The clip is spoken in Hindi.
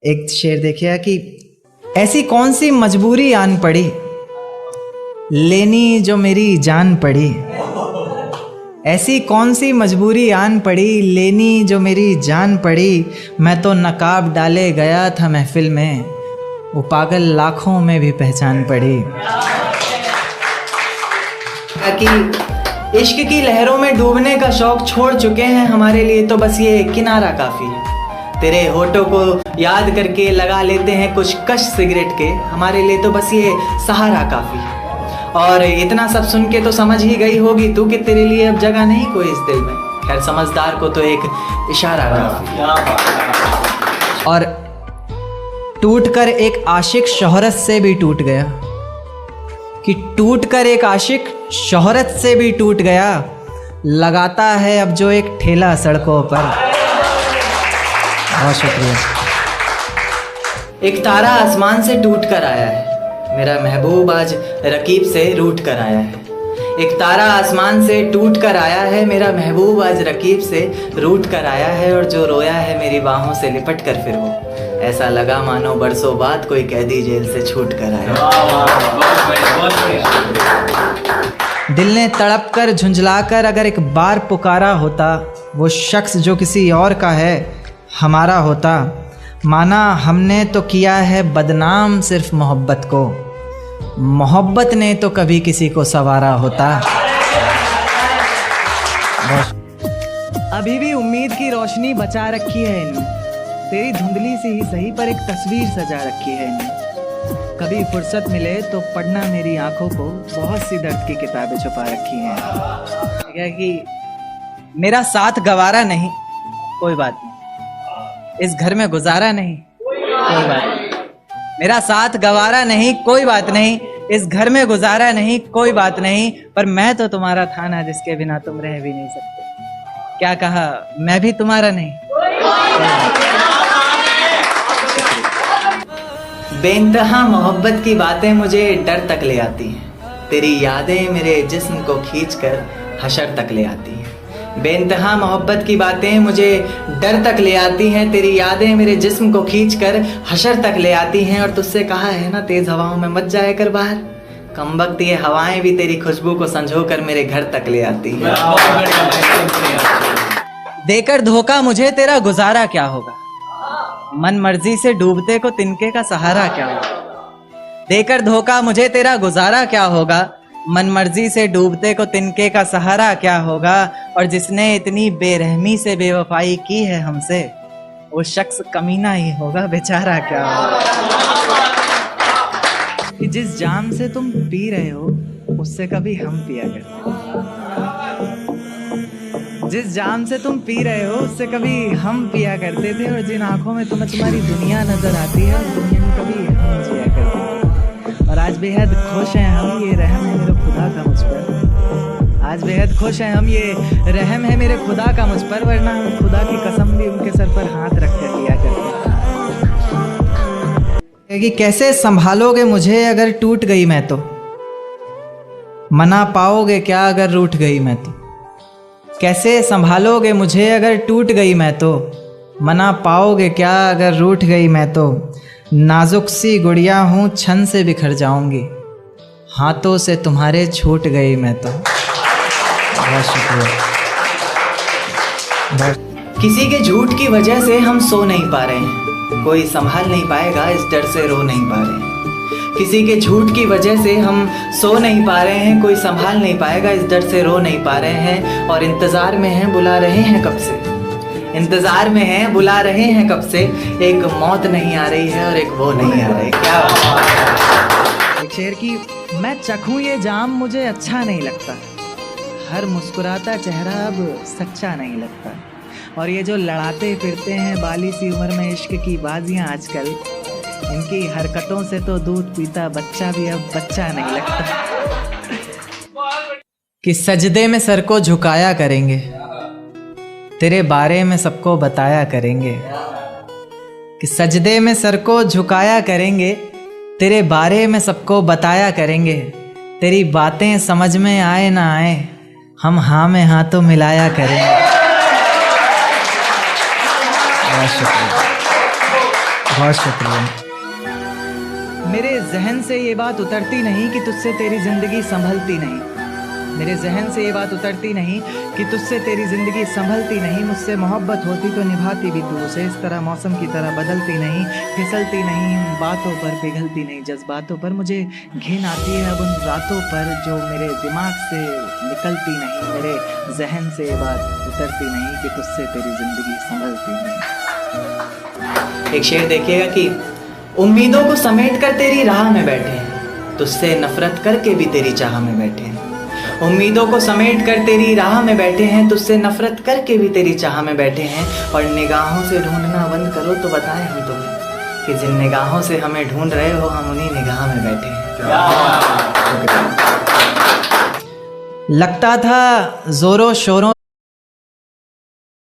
एक शेर देखिए कि ऐसी कौन सी मजबूरी आन पड़ी लेनी जो मेरी जान पड़ी। ऐसी कौन सी मजबूरी आन पड़ी लेनी जो मेरी जान पड़ी। मैं तो नकाब डाले गया था महफिल में, वो पागल लाखों में भी पहचान पड़ी। कि इश्क की लहरों में डूबने का शौक छोड़ चुके हैं, हमारे लिए तो बस ये किनारा काफ़ी है। तेरे होठों को याद करके लगा लेते हैं कुछ कश सिगरेट के, हमारे लिए तो बस ये सहारा काफ़ी है। और इतना सब सुन के तो समझ ही गई होगी तू कि तेरे लिए अब जगह नहीं कोई इस दिल में। खैर समझदार को तो एक इशारा काफ़ी। और टूटकर एक आशिक शोहरत से भी टूट गया, कि टूटकर एक आशिक शोहरत से भी टूट गया। लगाता है अब जो एक ठेला सड़कों पर। बहुत शुक्रिया। एक तारा आसमान से टूट कर आया है, मेरा महबूब आज रकीब से रूठ कर आया है। एक तारा आसमान से टूट कर आया है, मेरा महबूब आज रकीब से रूठ कर आया है। और जो रोया है मेरी बाहों से लिपट कर फिर वो, ऐसा लगा मानो बरसों बाद कोई कैदी जेल से छूट कर आया। दिल ने तड़प कर झुंझला कर अगर एक बार पुकारा होता, वो शख्स जो किसी और का है हमारा होता। माना हमने तो किया है बदनाम सिर्फ मोहब्बत को, मोहब्बत ने तो कभी किसी को संवारा होता। अभी भी उम्मीद की रोशनी बचा रखी है इनमें, तेरी धुंधली सी ही सही पर एक तस्वीर सजा रखी है इनमें। कभी फुर्सत मिले तो पढ़ना मेरी आंखों को, बहुत सी दर्द की किताबें छुपा रखी हैं। क्या कि मेरा साथ गवारा नहीं कोई बात नहीं, इस घर में गुजारा नहीं कोई बात नहीं। मेरा साथ गवारा नहीं कोई बात नहीं, इस घर में गुजारा नहीं कोई बात नहीं। पर मैं तो तुम्हारा था ना जिसके बिना तुम रह भी नहीं सकते। क्या कहा, मैं भी तुम्हारा नहीं। बेइंतहा मोहब्बत की बातें मुझे डर तक ले आती हैं, तेरी यादें मेरे जिस्म को खींचकर हशर तक ले आती हैं। बेइंतहा मोहब्बत की बातें मुझे डर तक ले आती हैं, तेरी यादें मेरे जिस्म को खींचकर हशर तक ले आती हैं। और तुझसे कहा है ना तेज हवाओं में मत जाया कर बाहर, कमबख्त ये हवाएं भी तेरी खुशबू को संजो कर मेरे घर तक ले आती हैं। देकर धोखा मुझे तेरा गुजारा क्या होगा, मन मर्जी से डूबते को तिनके का सहारा क्या होगा। देकर धोखा मुझे तेरा गुजारा क्या होगा, मन मर्जी से डूबते को तिनके का सहारा क्या होगा। और जिसने इतनी बेरहमी से बेवफाई की है हमसे, वो शख्स कमीना ही होगा, बेचारा क्या होगा। कि जिस जाम से तुम पी रहे हो उससे कभी हम पिया करते, जिस जाम से तुम पी रहे हो उससे कभी हम पिया करते थे। और जिन आंखों में तुम्हारी दुनिया नजर आती है, उस दुनिया में कभी हम जिया करते थे। और आज बेहद खुश हैं हम, ये रहम है मेरे खुदा का मुझ पर। आज बेहद खुश हैं हम, ये रहम है मेरे खुदा का मुझ पर, वरना हम खुदा की कसम भी उनके सर पर हाथ रख कर लिया करते। कि कैसे संभालोगे मुझे अगर टूट गई मैं तो, मना पाओगे क्या अगर रूठ गई मैं तो। कैसे संभालोगे मुझे अगर टूट गई मैं तो, मना पाओगे क्या अगर रूठ गई मैं तो। नाजुक सी गुड़िया हूँ छन से बिखर जाऊंगी, हाथों से तुम्हारे छूट गई मैं तो। बहुत शुक्रिया। किसी के झूठ की वजह से हम सो नहीं पा रहे हैं, कोई संभाल नहीं पाएगा इस डर से रो नहीं पा रहे हैं। किसी के झूठ की वजह से हम सो नहीं पा रहे हैं, कोई संभाल नहीं पाएगा इस डर से रो नहीं पा रहे हैं। और इंतज़ार में हैं बुला रहे हैं कब से, इंतजार में हैं बुला रहे हैं कब से। एक मौत नहीं आ रही है और एक वो नहीं आ रही। क्या एक शेर की, मैं चखूं ये जाम मुझे अच्छा नहीं लगता, हर मुस्कुराता चेहरा अब सच्चा नहीं लगता। और ये जो लड़ाते फिरते हैं बाली सी उम्र में इश्क की बाजियां आजकल, इनकी हरकतों से तो दूध पीता बच्चा भी अब बच्चा नहीं लगता। कि सजदे में सर को झुकाया करेंगे, तेरे बारे में सबको बताया करेंगे। कि सजदे में सर को झुकाया करेंगे, तेरे बारे में सबको बताया करेंगे। तेरी बातें समझ में आए ना आए, हम हाँ में हाँ तो मिलाया करेंगे। बहुत शुक्रिया। बहुत शुक्रिया। मेरे जहन से ये बात उतरती नहीं कि तुझसे तेरी जिंदगी संभलती नहीं। मेरे जहन से ये बात उतरती नहीं कि तुझसे तेरी ज़िंदगी संभलती नहीं। मुझसे मोहब्बत होती तो निभाती भी तू उसे। इस तरह मौसम की तरह बदलती नहीं, फिसलती नहीं, उन बातों पर पिघलती नहीं। जज्बातों पर मुझे घिन आती है अब उन रातों पर जो मेरे दिमाग से निकलती नहीं। मेरे जहन से ये बात उतरती नहीं कि तुझसे तेरी ज़िंदगी संभलती नहीं। एक शेर देखिएगा कि उम्मीदों को समेट कर तेरी राह में बैठे हैं, तुझसे नफरत करके भी तेरी चाह में बैठे हैं। उम्मीदों को समेट कर तेरी राह में बैठे हैं, तुझसे नफरत करके भी तेरी चाह में बैठे हैं। और निगाहों से ढूंढना बंद करो तो बताएं हम तुम्हें कि जिन निगाहों से हमें ढूंढ रहे हो हम उन्हीं निगाह में बैठे हैं। लगता था जोरों शोरों